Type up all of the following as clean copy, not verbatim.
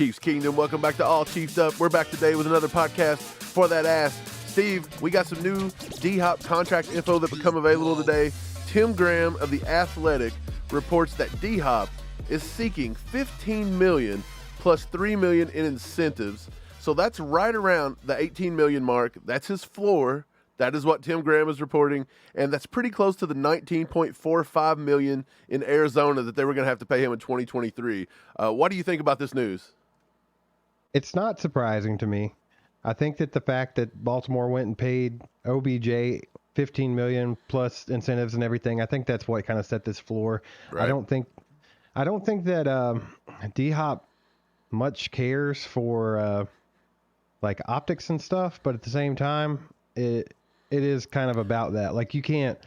Chiefs Kingdom? Welcome back to All Chiefed Up. We're back today with another podcast for that ass. Steve, we got some new DHop contract info that become available today. Tim Graham of The Athletic reports that DHop is seeking $15 million plus $3 million in incentives. So that's right around the $18 million mark. That's his floor. That is what Tim Graham is reporting, and that's pretty close to the $19.45 million in Arizona that they were going to have to pay him in 2023. What do you think about this news? It's not surprising to me. I think that the fact that Baltimore went and paid OBJ $15 million plus incentives and everything, I think that's what kind of set this floor. Right. I don't think that DHop much cares for like optics and stuff, but at the same time, it is kind of about that. Like you can't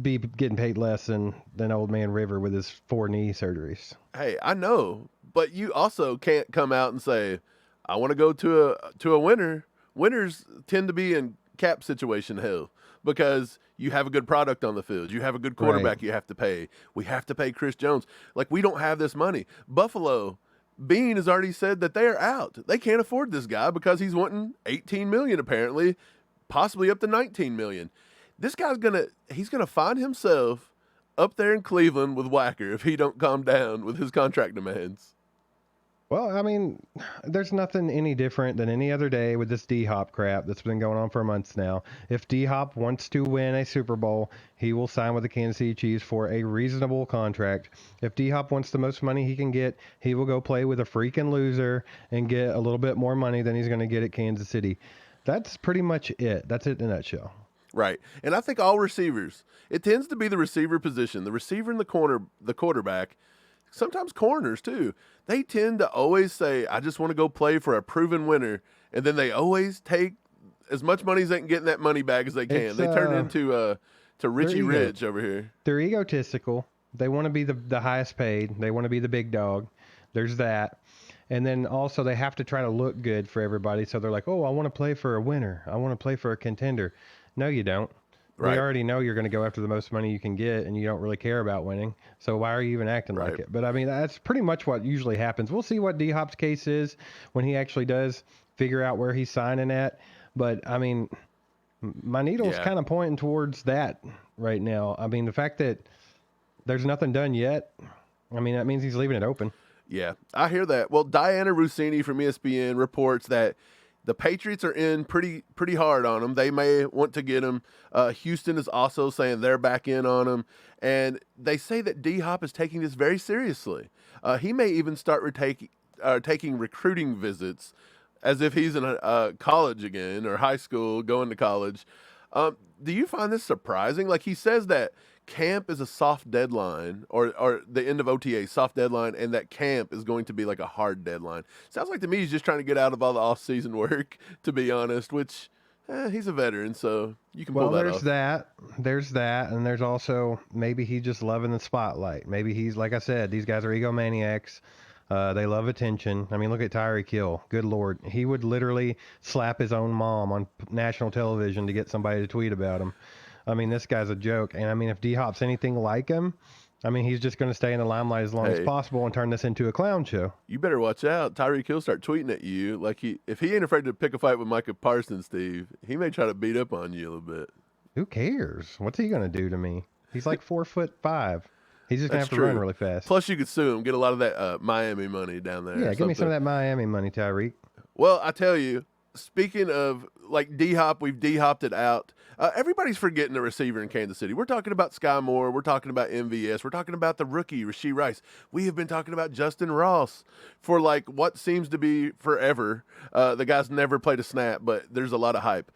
be getting paid less than old man River with his 4 knee surgeries. Hey, I know, but you also can't come out and say, I want to go to a winner. Winners tend to be in cap situation hell because you have a good product on the field. You have a good quarterback you have to pay. We have to pay Chris Jones. Like, we don't have this money. Buffalo, Bean has already said that they are out. They can't afford this guy because he's wanting $18 million apparently, possibly up to $19 million. This guy's he's gonna find himself up there in Cleveland with Wacker if he don't calm down with his contract demands. Well, I mean, there's nothing any different than any other day with this DHop crap that's been going on for months now. If DHop wants to win a Super Bowl, he will sign with the Kansas City Chiefs for a reasonable contract. If DHop wants the most money he can get, he will go play with a freaking loser and get a little bit more money than he's going to get at Kansas City. That's pretty much it. That's it in a nutshell. Right. And I think all receivers, it tends to be the receiver position, the receiver and the quarterback, sometimes corners too. They tend to always say, I just want to go play for a proven winner. And then they always take as much money as they can get in that money bag as they can. They turn into to Richie Rich over here. They're egotistical. They want to be the highest paid. They want to be the big dog. There's that. And then also they have to try to look good for everybody. So they're like, oh, I want to play for a winner. I want to play for a contender. No, you don't. Right. We already know you're going to go after the most money you can get, and you don't really care about winning. So why are you even acting like it? But, I mean, that's pretty much what usually happens. We'll see what DHop's case is when he actually does figure out where he's signing at. But, I mean, my needle's kind of pointing towards that right now. I mean, the fact that there's nothing done yet, I mean, that means he's leaving it open. Yeah, I hear that. Well, Diana Rossini from ESPN reports that the Patriots are in pretty hard on him. They may want to get him. Houston is also saying they're back in on him. And they say that DHop is taking this very seriously. He may even start taking recruiting visits as if he's in a college again or high school, going to college. Do you find this surprising? Like, he says that camp is a soft deadline or the end of OTA, soft deadline, and that camp is going to be like a hard deadline. Sounds like to me he's just trying to get out of all the off-season work, to be honest, which he's a veteran, so you can pull that off. There's that, and there's also maybe he's just loving the spotlight. Maybe he's, like I said, these guys are egomaniacs. They love attention. I mean, look at Tyreek Hill. Good Lord. He would literally slap his own mom on national television to get somebody to tweet about him. I mean, this guy's a joke. And, I mean, if D-Hop's anything like him, I mean, he's just going to stay in the limelight as long as possible and turn this into a clown show. You better watch out. Tyreek Hill start tweeting at you. Like, if he ain't afraid to pick a fight with Micah Parsons, Steve, he may try to beat up on you a little bit. Who cares? What's he going to do to me? He's like 4'5". He's just going to have to run really fast. Plus, you could sue him, get a lot of that Miami money down there. Yeah, give me some of that Miami money, Tyreek. Well, I tell you, speaking of, like, DHop, we've DHopped it out. Everybody's forgetting the receiver in Kansas City. We're talking about Sky Moore. We're talking about MVS. We're talking about the rookie, Rashee Rice. We have been talking about Justin Ross for, like, what seems to be forever. The guy's never played a snap, but there's a lot of hype.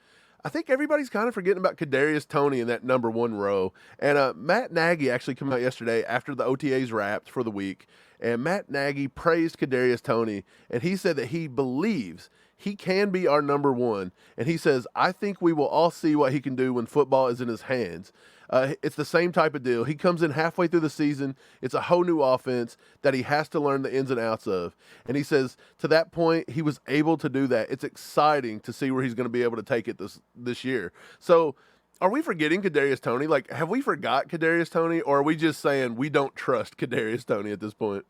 I think everybody's kind of forgetting about Kadarius Toney in that number 1 row. And Matt Nagy actually came out yesterday after the OTAs wrapped for the week. And Matt Nagy praised Kadarius Toney, and he said that he believes he can be our number 1. And he says, I think we will all see what he can do when football is in his hands. It's the same type of deal. He comes in halfway through the season. It's a whole new offense that he has to learn the ins and outs of. And he says to that point, he was able to do that. It's exciting to see where he's going to be able to take it this year. So are we forgetting Kadarius Toney? Like, have we forgot Kadarius Toney, or are we just saying we don't trust Kadarius Toney at this point?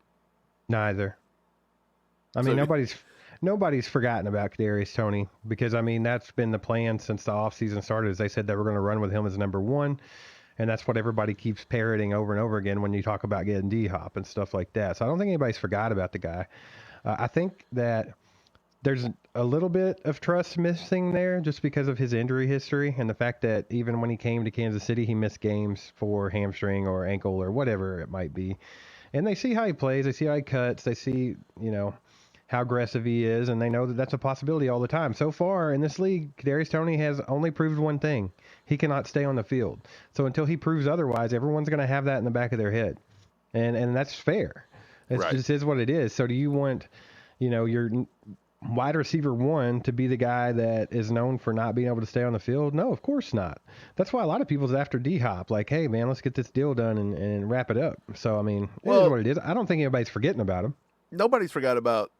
Neither. I mean, nobody's forgotten about Kadarius Toney because, I mean, that's been the plan since the offseason started. As they said, they were going to run with him as number one, and that's what everybody keeps parroting over and over again when you talk about getting DHop and stuff like that. So I don't think anybody's forgot about the guy. I think that there's a little bit of trust missing there just because of his injury history and the fact that even when he came to Kansas City, he missed games for hamstring or ankle or whatever it might be. And they see how he plays, they see how he cuts, they see, how aggressive he is, and they know that that's a possibility all the time. So far in this league, Kadarius Toney has only proved one thing. He cannot stay on the field. So until he proves otherwise, everyone's going to have that in the back of their head. And that's fair. It just is what it is. So do you want, your wide receiver one to be the guy that is known for not being able to stay on the field? No, of course not. That's why a lot of people's after DHop, like, hey, man, let's get this deal done and wrap it up. So, I mean, it is what it is. I don't think anybody's forgetting about him. Nobody's forgot about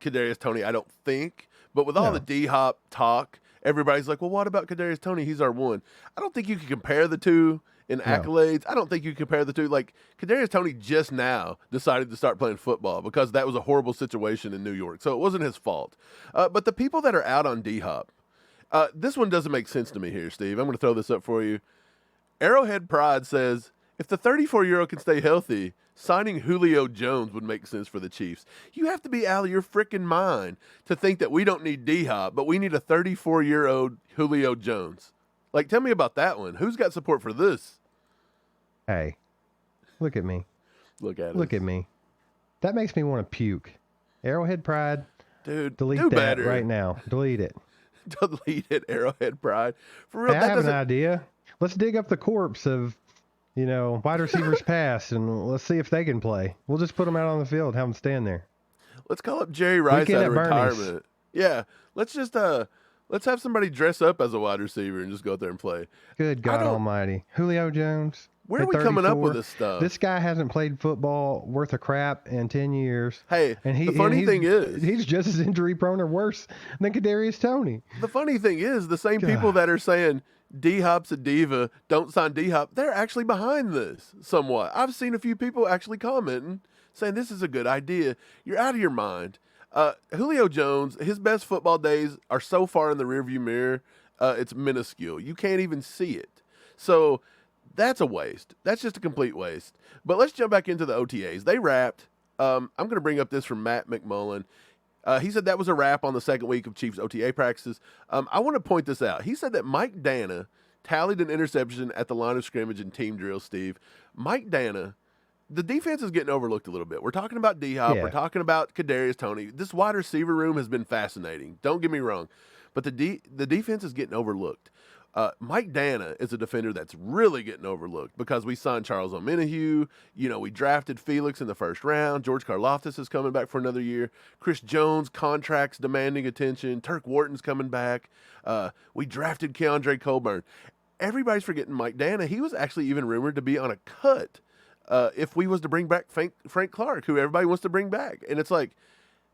Kadarius Toney, I don't think. But with all the DHop talk, everybody's like, well, what about Kadarius Toney? He's our one. I don't think you can compare the two in accolades. I don't think you compare the two. Like, Kadarius Toney just now decided to start playing football because that was a horrible situation in New York. So it wasn't his fault. But the people that are out on DHop, this one doesn't make sense to me here, Steve. I'm going to throw this up for you. Arrowhead Pride says, if the 34-year-old can stay healthy, signing Julio Jones would make sense for the Chiefs. You have to be out of your freaking mind to think that we don't need D-Hop, but we need a 34-year-old Julio Jones. Like, tell me about that one. Who's got support for this? Hey, look at me. Look at me. That makes me want to puke. Arrowhead Pride. Dude, delete that better. Right now. Delete it. Delete it, Arrowhead Pride. For real, I have an idea. Let's dig up the corpse of wide receivers past, and let's see if they can play. We'll just put them out on the field, have them stand there. Let's call up Jerry Rice out of retirement. Yeah, let's just let's have somebody dress up as a wide receiver and just go out there and play. Good God Almighty, Julio Jones. Where are we coming up with this stuff? This guy hasn't played football worth of crap in 10 years. Hey, and the funny thing is, he's just as injury prone or worse than Kadarius Toney. The funny thing is, the same people that are saying D-Hop's a diva, don't sign D-Hop, they're actually behind this somewhat. I've seen a few people actually commenting, saying this is a good idea. You're out of your mind. Julio Jones, his best football days are so far in the rearview mirror, it's minuscule. You can't even see it. So that's a waste. That's just a complete waste. But let's jump back into the OTAs. They wrapped. I'm going to bring up this from Matt McMullen. He said that was a wrap on the second week of Chiefs OTA practices. I want to point this out. He said that Mike Danna tallied an interception at the line of scrimmage in team drill, Steve. Mike Danna, the defense is getting overlooked a little bit. We're talking about D-Hop. Yeah. We're talking about Kadarius Toney. This wide receiver room has been fascinating. Don't get me wrong. But the defense is getting overlooked. Mike Danna is a defender that's really getting overlooked because we signed Charles Omenihu. We drafted Felix in the first round. George Karlaftis is coming back for another year. Chris Jones, contracts demanding attention. Turk Wharton's coming back. We drafted Keandre Colburn. Everybody's forgetting Mike Danna. He was actually even rumored to be on a cut if we was to bring back Frank Clark, who everybody wants to bring back. And it's like,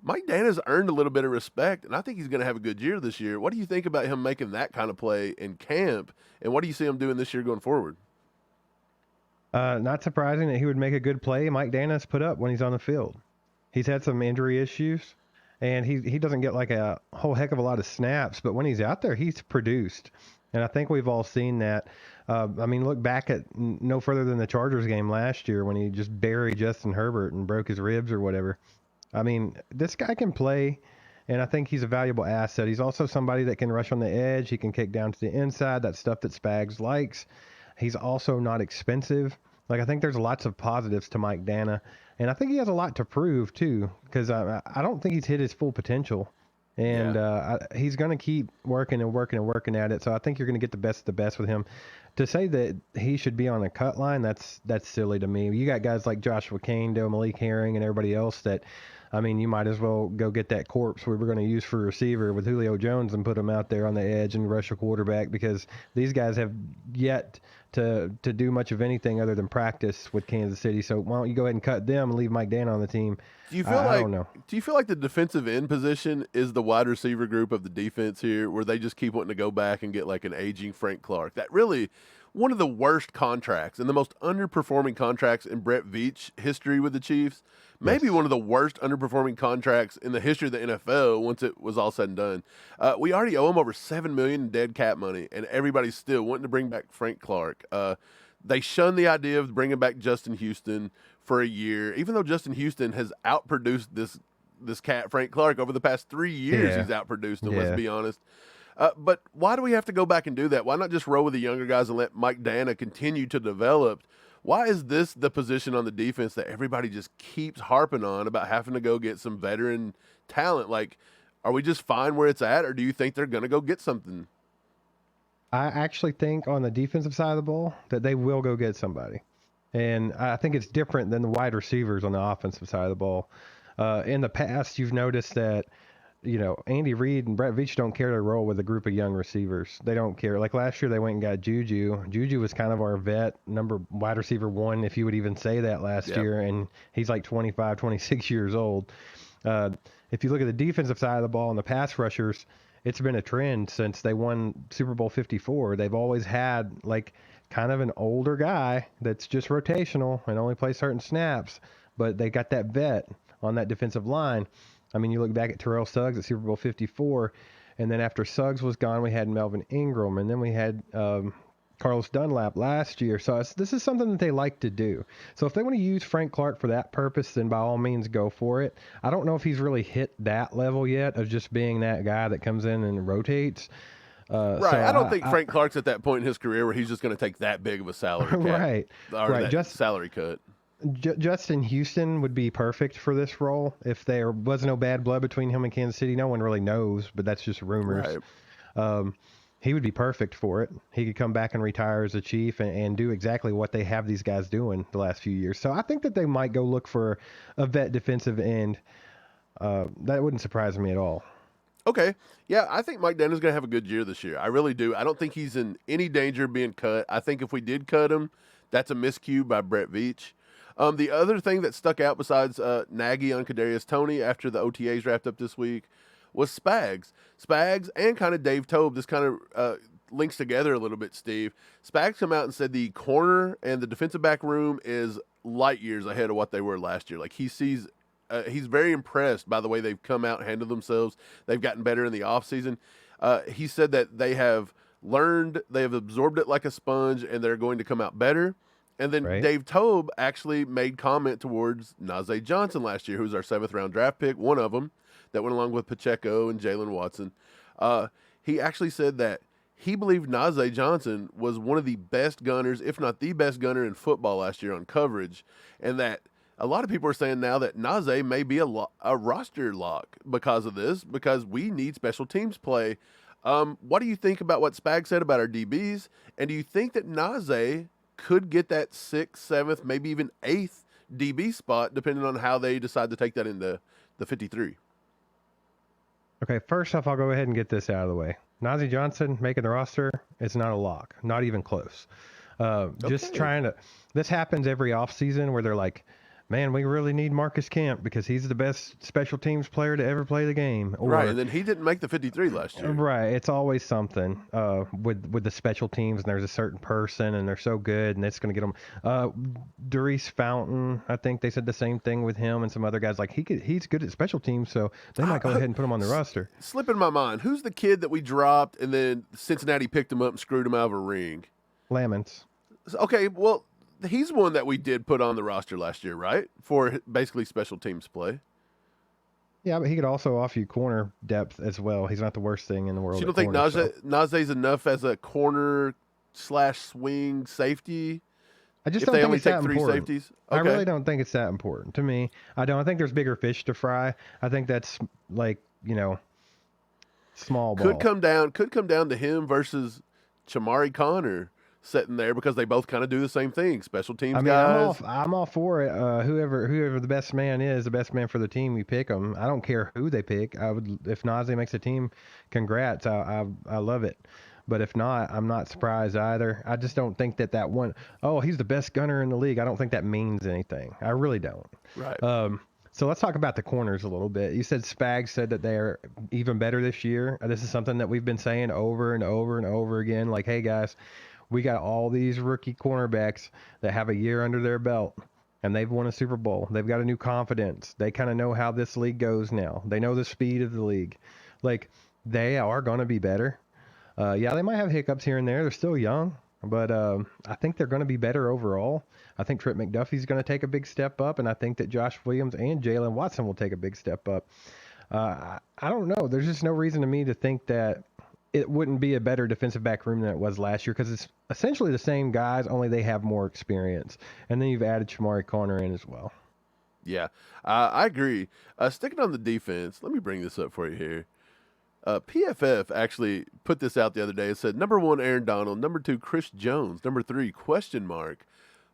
Mike Danna's earned a little bit of respect, and I think he's going to have a good year this year. What do you think about him making that kind of play in camp, and what do you see him doing this year going forward? Not surprising that he would make a good play. Mike Danna's put up when he's on the field. He's had some injury issues, and he doesn't get like a whole heck of a lot of snaps, but when he's out there, he's produced. And I think we've all seen that. Look back at no further than the Chargers game last year when he just buried Justin Herbert and broke his ribs or whatever. I mean, this guy can play, and I think he's a valuable asset. He's also somebody that can rush on the edge. He can kick down to the inside, that stuff that Spags likes. He's also not expensive. Like, I think there's lots of positives to Mike Danna, and I think he has a lot to prove, too, because I don't think he's hit his full potential. And he's going to keep working and working and working at it, so I think you're going to get the best of the best with him. To say that he should be on a cut line, that's silly to me. You got guys like Joshua Kane, Dale Malik Herring, and everybody else that, you might as well go get that corpse we were going to use for receiver with Julio Jones and put him out there on the edge and rush a quarterback, because these guys have yet to do much of anything other than practice with Kansas City. So why don't you go ahead and cut them and leave Mike Danna on the team? Do you feel I don't know. Do you feel like the defensive end position is the wide receiver group of the defense here, where they just keep wanting to go back and get like an aging Frank Clark? That really one of the worst contracts and the most underperforming contracts in Brett Veach history with the Chiefs. Maybe Yes. one of the worst underperforming contracts in the history of the NFL once it was all said and done. We already owe him over $7 million in dead cap money, and everybody's still wanting to bring back Frank Clark. They shunned the idea of bringing back Justin Houston for a year, even though Justin Houston has outproduced this cat Frank Clark over the past 3 years. Yeah. He's outproduced him. Yeah. Let's be honest. But why do we have to go back and do that? Why not just roll with the younger guys and let Mike Danna continue to develop? Why is this the position on the defense that everybody just keeps harping on about having to go get some veteran talent? Like, are we just fine where it's at, or do you think they're going to go get something? I actually think on the defensive side of the ball that they will go get somebody. And I think it's different than the wide receivers on the offensive side of the ball. In the past, you've noticed that, Andy Reid and Brett Veach don't care to roll with a group of young receivers. They don't care. Like last year, they went and got Juju. Juju was kind of our vet, wide receiver one, if you would even say that last year. And he's like 25, 26 years old. If you look at the defensive side of the ball and the pass rushers, it's been a trend since they won Super Bowl 54. They've always had like kind of an older guy that's just rotational and only plays certain snaps, but they got that vet on that defensive line. I mean, you look back at Terrell Suggs at Super Bowl 54, and then after Suggs was gone, we had Melvin Ingram, and then we had Carlos Dunlap last year. So this is something that they like to do. So if they want to use Frank Clark for that purpose, then by all means go for it. I don't know if he's really hit that level yet of just being that guy that comes in and rotates. Right. So I don't think Frank Clark's at that point in his career where he's just going to take that big of a salary cap. Right. Or Right. that salary cut. Justin Houston would be perfect for this role if there was no bad blood between him and Kansas City. No one really knows, but that's just rumors. Right. He would be perfect for it. He could come back and retire as a Chief and do exactly what they have these guys doing the last few years. So I think that they might go look for a vet defensive end. That wouldn't surprise me at all. Okay. Yeah, I think Mike Danna's going to have a good year this year. I really do. I don't think he's in any danger of being cut. I think if we did cut him, that's a miscue by Brett Veach. The other thing that stuck out besides Nagy on Kadarius Toney after the OTAs wrapped up this week was Spags. Spags and kind of Dave Toub. This kind of links together a little bit, Steve. Spags come out and said the corner and the defensive back room is light years ahead of what they were last year. Like he sees, he's very impressed by the way they've come out and handled themselves. They've gotten better in the offseason. He said that they have learned, they have absorbed it like a sponge, and they're going to come out better. And then Right. Dave Toub actually made comment towards Nazeeh Johnson last year, who's our 7th-round draft pick, one of them, that went along with Pacheco and Jalen Watson. He actually said that he believed Nazeeh Johnson was one of the best gunners, if not the best gunner in football last year on coverage, and that a lot of people are saying now that Nazeeh may be a roster lock because of this, because we need special teams play. What do you think about what Spags said about our DBs? And do you think that Nazeeh could get that 6th, 7th, maybe even 8th DB spot, depending on how they decide to take that into the 53? Okay, first off, I'll go ahead and get this out of the way. Nazeeh Johnson making the roster, it's not a lock, not even close. Just trying to, this happens every offseason where they're like, man, we really need Marcus Kemp because he's the best special teams player to ever play the game. Or, Right, and then he didn't make the 53 last year. Right, it's always something with the special teams, and there's a certain person, and they're so good, and it's going to get them. Darius Fountain, I think they said the same thing with him and some other guys. Like he's good at special teams, so they might go ahead and put him on the roster. Slipping my mind, who's the kid that we dropped, and then Cincinnati picked him up and screwed him out of a ring? Lamons. Okay, well, he's one that we did put on the roster last year, right? For basically special teams play. Yeah, but he could also offer you corner depth as well. He's not the worst thing in the world. So you don't think Nazeeh's enough as a corner / swing safety? I just if don't they think only it's take that 3 important. safeties? I Okay. really don't think it's that important to me. I don't. I think there's bigger fish to fry. I think that's like, small ball. Could come down to him versus Chamari Connor sitting there because they both kind of do the same thing. Special teams guys. I'm all for it. Whoever the best man is, the best man for the team, you pick them. I don't care who they pick. I would, if Nazeeh makes a team, congrats. I love it. But if not, I'm not surprised either. I just don't think that one, he's the best gunner in the league. I don't think that means anything. I really don't. Right. So let's talk about the corners a little bit. You said Spags said that they're even better this year. This is something that we've been saying over and over and over again. Like, hey guys, We got all these rookie cornerbacks that have a year under their belt, and they've won a Super Bowl. They've got a new confidence. They kind of know how this league goes now. They know the speed of the league. Like, they are going to be better. Yeah, they might have hiccups here and there. They're still young, but I think they're going to be better overall. I think Trent McDuffie's going to take a big step up, and I think that Josh Williams and Jalen Watson will take a big step up. I don't know. There's just no reason to me to think that it wouldn't be a better defensive back room than it was last year, because it's essentially the same guys, only they have more experience. And then you've added Shamari Connor in as well. Yeah, I agree. Sticking on the defense, let me bring this up for you here. PFF actually put this out the other day. It said, number 1, Aaron Donald. Number 2, Chris Jones. Number 3, ?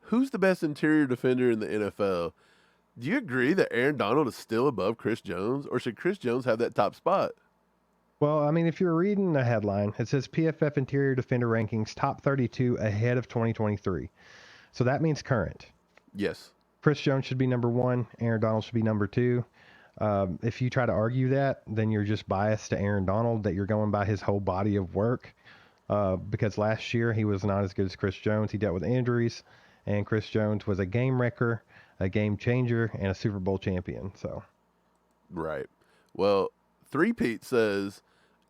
Who's the best interior defender in the NFL? Do you agree that Aaron Donald is still above Chris Jones, or should Chris Jones have that top spot? Well, I mean, if you're reading the headline, it says PFF interior defender rankings top 32 ahead of 2023. So that means current. Yes. Chris Jones should be number 1. Aaron Donald should be number 2. If you try to argue that, then you're just biased to Aaron Donald, that you're going by his whole body of work. Because last year he was not as good as Chris Jones. He dealt with injuries, and Chris Jones was a game wrecker, a game changer, and a Super Bowl champion. So, right. Well, 3Pete says,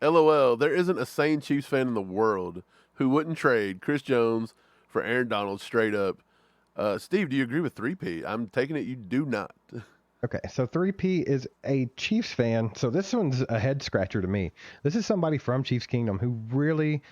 LOL, there isn't a sane Chiefs fan in the world who wouldn't trade Chris Jones for Aaron Donald straight up. Steve, do you agree with 3Pete? I'm taking it you do not. Okay, so 3P is a Chiefs fan, so this one's a head scratcher to me. This is somebody from Chiefs Kingdom who really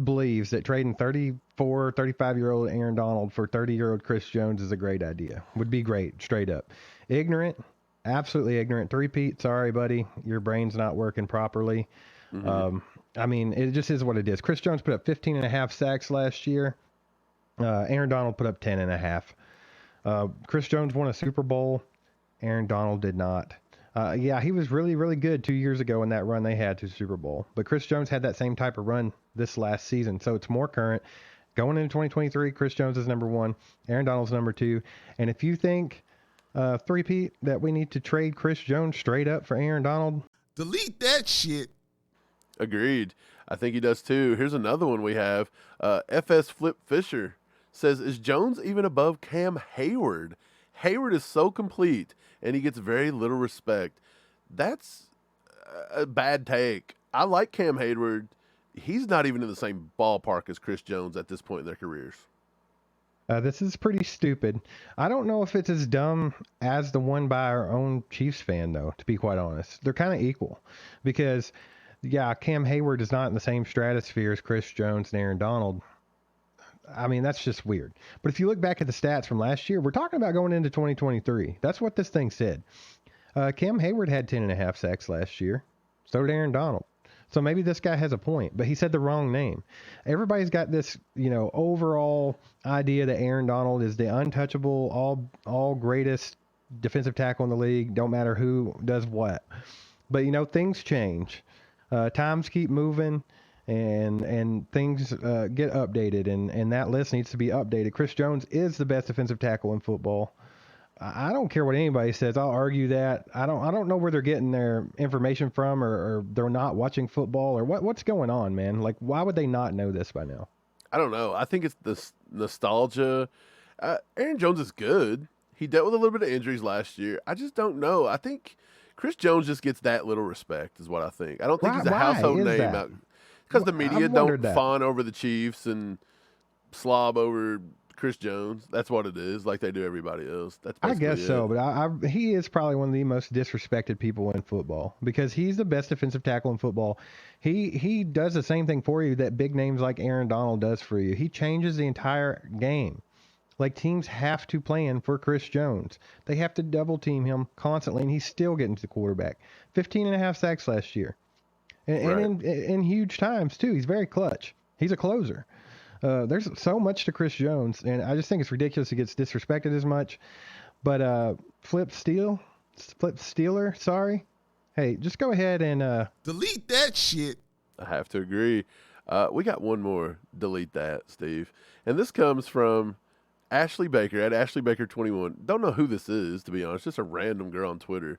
believes that trading 34, 35-year-old Aaron Donald for 30-year-old Chris Jones is a great idea. Would be great, straight up. Ignorant, absolutely ignorant. 3P, sorry, buddy, your brain's not working properly. Mm-hmm. I mean, it just is what it is. Chris Jones put up 15.5 sacks last year. Aaron Donald put up 10.5. Chris Jones won a Super Bowl. Aaron Donald did not. Yeah, he was really, really good 2 years ago in that run they had to Super Bowl. But Chris Jones had that same type of run this last season, so it's more current. Going into 2023, Chris Jones is number 1. Aaron Donald's number 2. And if you think, 3Pete, that we need to trade Chris Jones straight up for Aaron Donald, delete that shit. Agreed. I think he does too. Here's another one we have. FS Flip Fisher says, is Jones even above Cam Hayward? Hayward is so complete, and he gets very little respect. That's a bad take. I like Cam Hayward. He's not even in the same ballpark as Chris Jones at this point in their careers. This is pretty stupid. I don't know if it's as dumb as the one by our own Chiefs fan, though, to be quite honest. They're kind of equal because, yeah, Cam Hayward is not in the same stratosphere as Chris Jones and Aaron Donald. I mean, that's just weird. But if you look back at the stats from last year, we're talking about going into 2023. That's what this thing said. Cam Hayward had 10.5 sacks last year. So did Aaron Donald. So maybe this guy has a point, but he said the wrong name. Everybody's got this, overall idea that Aaron Donald is the untouchable, all greatest defensive tackle in the league. Don't matter who does what. But, things change. Times keep moving. And things get updated, and that list needs to be updated. Chris Jones is the best defensive tackle in football. I don't care what anybody says. I'll argue that. I don't know where they're getting their information from, or they're not watching football, or what's going on, man. Like, why would they not know this by now? I don't know. I think it's the nostalgia. Aaron Jones is good. He dealt with a little bit of injuries last year. I just don't know. I think Chris Jones just gets that little respect is what I think. I don't think he's a household name out. Because the media don't fawn over the Chiefs and slob over Chris Jones. That's what it is, like they do everybody else. That's I guess so, but he is probably one of the most disrespected people in football because he's the best defensive tackle in football. He does the same thing for you that big names like Aaron Donald does for you. He changes the entire game. Like, teams have to plan for Chris Jones. They have to double team him constantly, and he's still getting to the quarterback. 15.5 sacks last year. And in huge times, too. He's very clutch. He's a closer. There's so much to Chris Jones, and I just think it's ridiculous he gets disrespected as much. But Flip Steeler, sorry. Hey, just go ahead and... delete that shit. I have to agree. We got one more. Delete that, Steve. And this comes from Ashley Baker at Ashley Baker 21. Don't know who this is, to be honest. Just a random girl on Twitter.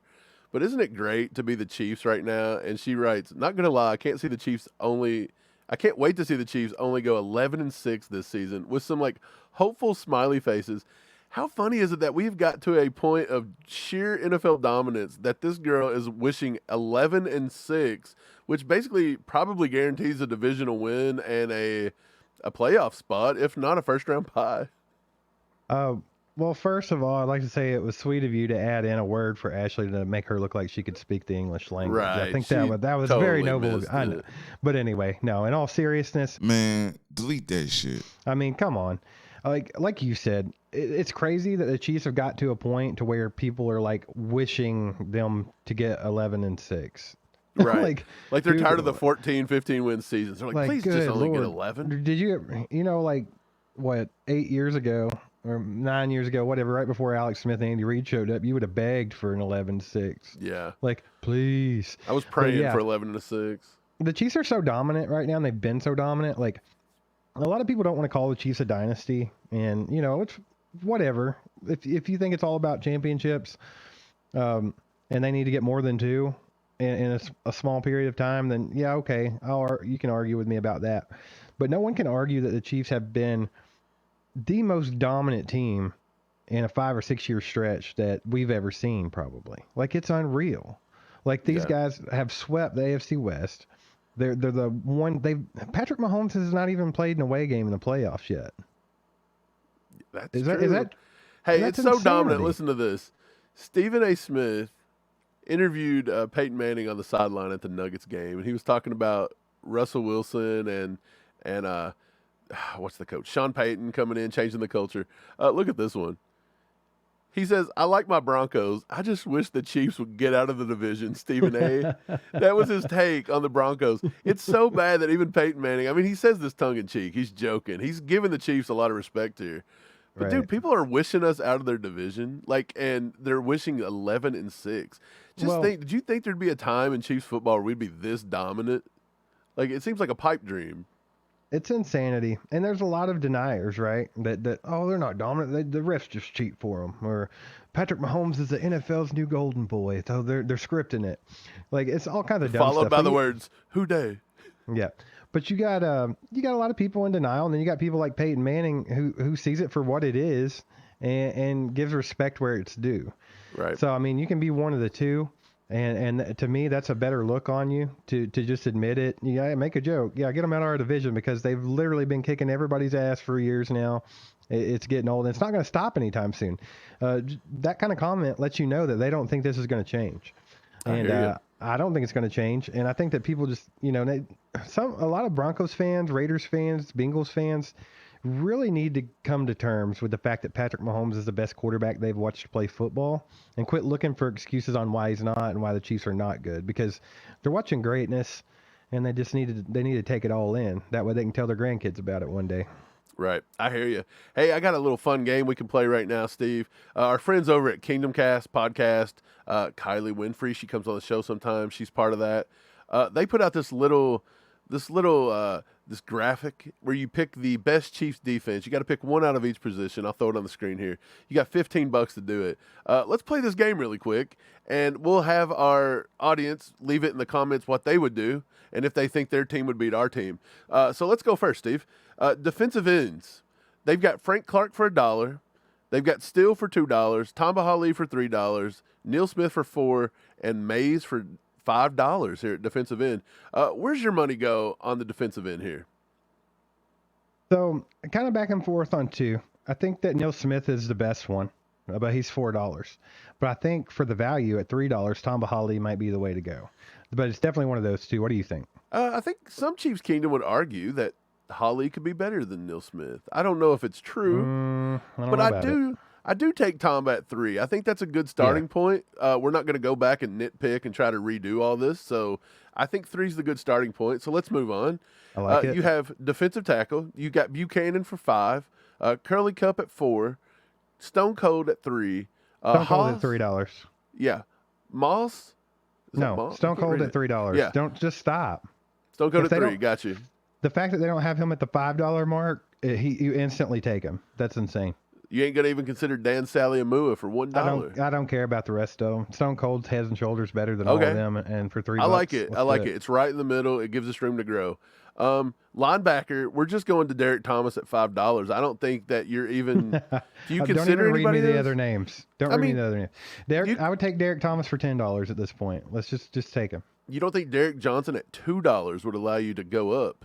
But isn't it great to be the Chiefs right now? And she writes, not going to lie, I can't see the Chiefs only I can't wait to see the Chiefs only go 11-6 this season with some like hopeful smiley faces. How funny is it that we've got to a point of sheer NFL dominance that this girl is wishing 11-6, which basically probably guarantees a divisional win and a playoff spot, if not a first-round bye. Well, first of all, I'd like to say it was sweet of you to add in a word for Ashley to make her look like she could speak the English language. Right. I think that was totally very noble. missed I know. it. But anyway, no, in all seriousness, Man, delete that shit. I mean, come on. Like you said, it's crazy that the Chiefs have got to a point to where people are like wishing them to get 11-6. Right. like they're dude, tired of the 14, 15 win seasons. They're like, please just good only Lord. get 11. Did you, like, what, 8 years ago or 9 years ago, whatever, right before Alex Smith and Andy Reid showed up, you would have begged for an 11-6. Yeah. Like, please. I was praying yeah. for 11-6. The Chiefs are so dominant right now, and they've been so dominant. Like, a lot of people don't want to call the Chiefs a dynasty, and, it's whatever. If you think it's all about championships, and they need to get more than two in a small period of time, then yeah, okay, you can argue with me about that. But no one can argue that the Chiefs have been the most dominant team in a 5 or 6 year stretch that we've ever seen, probably. Like, it's unreal. Like, these guys have swept the AFC West. They're the one Patrick Mahomes has not even played an away game in the playoffs yet. That's Is true. that Hey, that's it's so insanity. dominant. Listen to this. Stephen A. Smith interviewed Peyton Manning on the sideline at the Nuggets game, and he was talking about Russell Wilson and what's the coach? Sean Payton coming in, changing the culture. Look at this one. He says, I like my Broncos. I just wish the Chiefs would get out of the division, Stephen A. That was his take on the Broncos. It's so bad that even Peyton Manning, I mean, he says this tongue-in-cheek. He's joking. He's giving the Chiefs a lot of respect here. But, Right. dude, people are wishing us out of their division, and they're wishing 11-6. Did you think there'd be a time in Chiefs football where we'd be this dominant? Like, it seems like a pipe dream. It's insanity, and there's a lot of deniers, right? That they're not dominant. The refs just cheat for them. Or Patrick Mahomes is the NFL's new golden boy, so they're scripting it. Like, it's all kinds of dumb Followed stuff. by the words, "Who dey?" Yeah, but you got a lot of people in denial, and then you got people like Peyton Manning who sees it for what it is and gives respect where it's due. Right. So I mean, you can be one of the two. And to me, that's a better look on you to just admit it. Yeah, make a joke. Yeah, get them out of our division because they've literally been kicking everybody's ass for years now. It's getting old, and it's not going to stop anytime soon. That kind of comment lets you know that they don't think this is going to change. And I don't think it's going to change. And I think that people just, a lot of Broncos fans, Raiders fans, Bengals fans really need to come to terms with the fact that Patrick Mahomes is the best quarterback they've watched play football and quit looking for excuses on why he's not and why the Chiefs are not good, because they're watching greatness and they need to take it all in. That way they can tell their grandkids about it one day. Right. I hear you. Hey, I got a little fun game we can play right now, Steve. Our friends over at Kingdom Cast podcast, Kylie Winfrey, she comes on the show sometimes. She's part of that. They put out this graphic where you pick the best Chiefs defense. You got to pick one out of each position. I'll throw it on the screen here. You got $15 to do it. Let's play this game really quick, and we'll have our audience leave it in the comments what they would do and if they think their team would beat our team. So let's go first, Steve. Defensive ends. They've got Frank Clark for $1. They've got Steele for $2, Tamba Hali for $3, Neil Smith for $4, and Mays for $5 here at defensive end. Where's your money go on the defensive end here? So kind of back and forth on two. I think that Neil Smith is the best one, but he's $4. But I think for the value at $3, Tamba Hali might be the way to go. But it's definitely one of those two. What do you think? I think some Chiefs Kingdom would argue that Hali could be better than Neil Smith. I don't know if it's true, but I do take Tom at 3. I think that's a good starting point. We're not going to go back and nitpick and try to redo all this. So I think 3 is the good starting point. So let's move on. I like it. You have defensive tackle. You got Buchanan for 5, Curly Cup at 4, Stone Cold at 3. Stone Cold at $3. Yeah. Moss? No, Stone Cold at $3. Yeah. Don't just stop. Stone Cold at 3. Got you. The fact that they don't have him at the $5 mark, you instantly take him. That's insane. You ain't gonna even consider Dan Saliamua for $1. I don't care about the rest of them. Stone Cold's heads and shoulders better than all of them, and for $3, I like it. let's I like do it. It's right in the middle. It gives us room to grow. Linebacker, we're just going to Derek Thomas at $5. I don't think that you're even. Do you Don't consider even read anybody me the else? other names. Don't read me the other names. I would take Derek Thomas for $10 at this point. Let's just take him. You don't think Derek Johnson at $2 would allow you to go up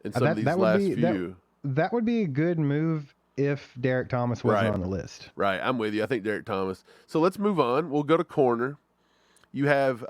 in some of these last few? That would be a good move if Derek Thomas wasn't on the list. Right, I'm with you. I think Derek Thomas. So let's move on. We'll go to corner. You have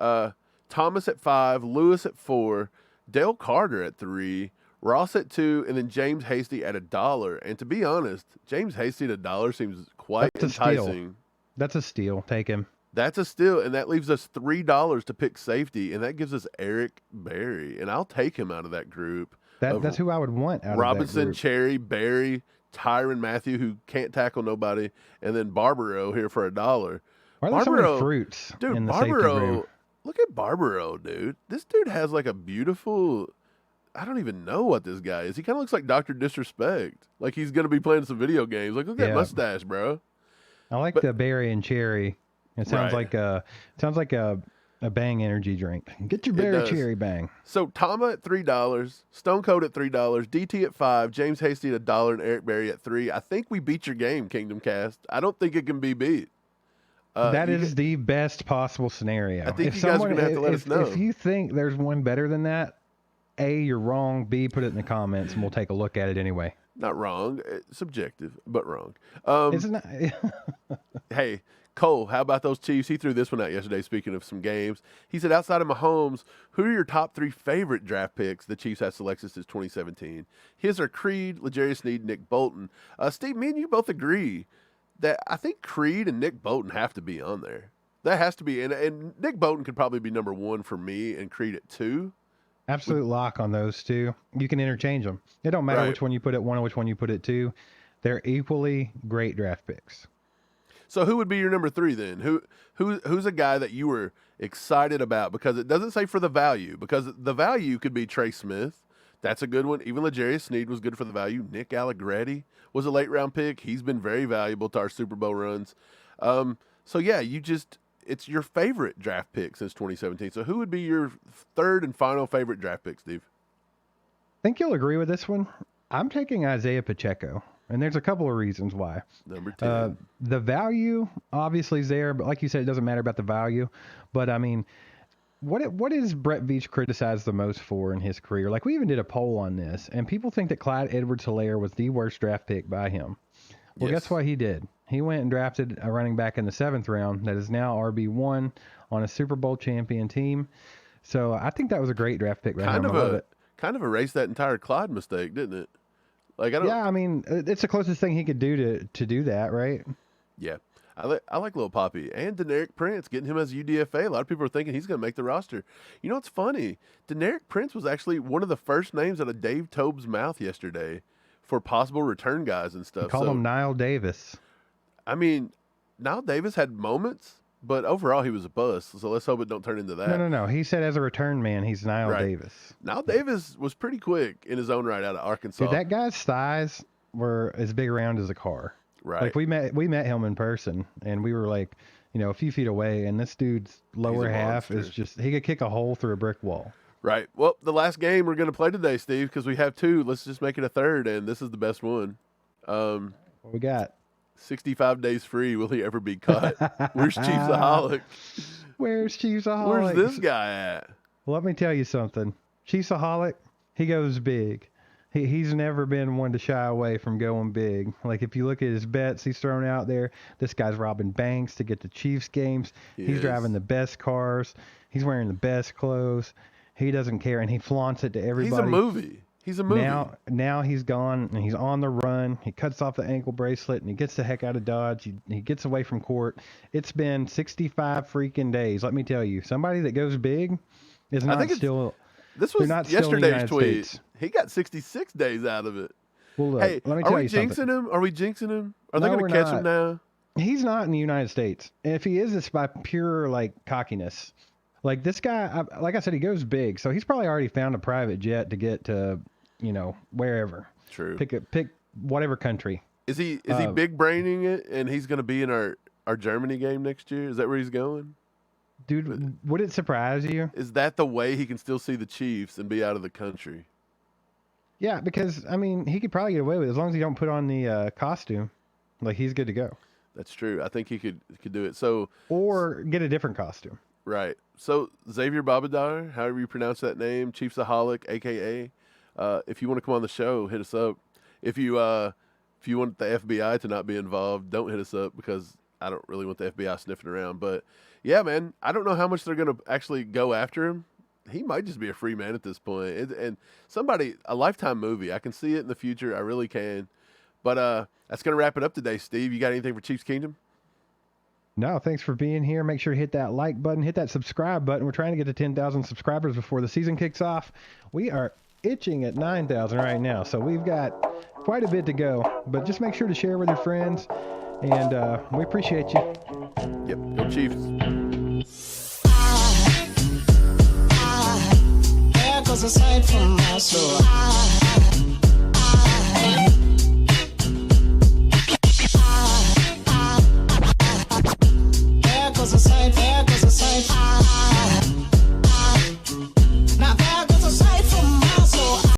Thomas at 5, Lewis at 4, Dale Carter at 3, Ross at 2, and then James Hasty at $1. And to be honest, James Hasty at $1 seems quite enticing. That's a steal. Take him. That's a steal, and that leaves us $3 to pick safety, and that gives us Eric Berry, and I'll take him out of that group. That's who I would want out Robinson, of that group. Cherry, Berry, Tyron Matthew, who can't tackle nobody, and then Barbaro here for $1. Why are there so many fruits in the safety room? Look at Barbaro, dude. This dude has like a beautiful. I don't even know what this guy is. He kind of looks like Dr. Disrespect. Like he's going to be playing some video games. Like, look at that mustache, bro. I like the berry and cherry. It sounds like a Bang energy drink. Get your berry cherry Bang. So Tama at $3, Stone Cold at $3, DT at $5, James Hasty at $1, and Eric Berry at $3. I think we beat your game, Kingdom Cast. I don't think it can be beat. That is the best possible scenario. I think you guys are going to have to let us know. If you think there's one better than that, A, you're wrong. B, put it in the comments, and we'll take a look at it anyway. Not wrong. Subjective, but wrong. Isn't Hey, Cole, how about those Chiefs? He threw this one out yesterday, speaking of some games. He said, outside of Mahomes, who are your top 3 favorite draft picks the Chiefs have selected since 2017? His are Creed, L'Jarius Sneed, Nick Bolton. Steve, me and you both agree that I think Creed and Nick Bolton have to be on there. That has to be. And Nick Bolton could probably be number 1 for me and Creed at 2. Absolute lock on those two. You can interchange them. It don't matter which one you put at 1 or which one you put at 2. They're equally great draft picks. So who would be your number 3 then? Who's a guy that you were excited about? Because it doesn't say for the value. Because the value could be Trey Smith. That's a good one. Even L'Jarius Sneed was good for the value. Nick Allegretti was a late round pick. He's been very valuable to our Super Bowl runs. So yeah, it's your favorite draft pick since 2017. So who would be your third and final favorite draft pick, Steve? I think you'll agree with this one. I'm taking Isaiah Pacheco, and there's a couple of reasons why. Number 10. The value obviously is there, but like you said, it doesn't matter about the value. But I mean, what is Brett Veach criticized the most for in his career? Like, we even did a poll on this, and people think that Clyde Edwards-Helaire was the worst draft pick by him. Well, guess what he did? He went and drafted a running back in the 7th round that is now RB1 on a Super Bowl champion team. So I think that was a great draft pick. Kind of erased that entire Clyde mistake, didn't it? Like, Yeah, I mean, it's the closest thing he could do to do that, right? Yeah. I like Lil Poppy and Deneric Prince, getting him as UDFA. A lot of people are thinking he's going to make the roster. You know what's funny? Deneric Prince was actually one of the first names out of Dave Toub's mouth yesterday for possible return guys and stuff. Called him Nile Davis. I mean, Nile Davis had moments, but overall he was a bust. So let's hope it don't turn into that. No. He said as a return man, he's Nile Davis. Nile Davis was pretty quick in his own right out of Arkansas. Dude, that guy's thighs were as big around as a car. Right. Like, we met him in person, and we were like, a few feet away, and this dude's lower half is just, he could kick a hole through a brick wall. Right. Well, the last game we're going to play today, Steve, because we have 2. Let's just make it a third, and this is the best one. What we got? 65 days free. Will he ever be cut? Where's Chiefsaholic? Where's Chiefsaholic? Where's this guy at? Well, let me tell you something. Chiefsaholic, he goes big. He's never been one to shy away from going big. Like, if you look at his bets he's thrown out there, this guy's robbing banks to get to Chiefs games. He's driving the best cars. He's wearing the best clothes. He doesn't care, and he flaunts it to everybody. He's a movie. Now he's gone, and he's on the run. He cuts off the ankle bracelet, and he gets the heck out of Dodge. He gets away from court. It's been 65 freaking days. Let me tell you, somebody that goes big is not still... This was yesterday's tweet. States. He got 66 days out of it. Well, look, hey, let me tell you jinxing something. him? Are we jinxing him? Are they going to catch him now? He's not in the United States. And if he is, it's by pure, cockiness. Like, this guy, like I said, he goes big. So he's probably already found a private jet to get to, wherever. True. Pick whatever country. Is he big braining it, and he's going to be in our Germany game next year? Is that where he's going? Dude, would it surprise you? Is that the way he can still see the Chiefs and be out of the country? Yeah, because I mean, he could probably get away with it as long as he don't put on the costume. Like, he's good to go. That's true. I think he could do it. So, or get a different costume. Right. So Xavier Babadar, however you pronounce that name, Chiefsaholic, aka, if you want to come on the show, hit us up. If you want the FBI to not be involved, don't hit us up because I don't really want the FBI sniffing around. But yeah, man, I don't know how much they're going to actually go after him. He might just be a free man at this point. And a Lifetime movie. I can see it in the future. I really can. But that's going to wrap it up today, Steve. You got anything for Chiefs Kingdom? No, thanks for being here. Make sure to hit that like button, hit that subscribe button. We're trying to get to 10,000 subscribers before the season kicks off. We are itching at 9,000 right now, so we've got quite a bit to go. But just make sure to share with your friends, and we appreciate you. Yep, go Chiefs. There goes a sight from my soul.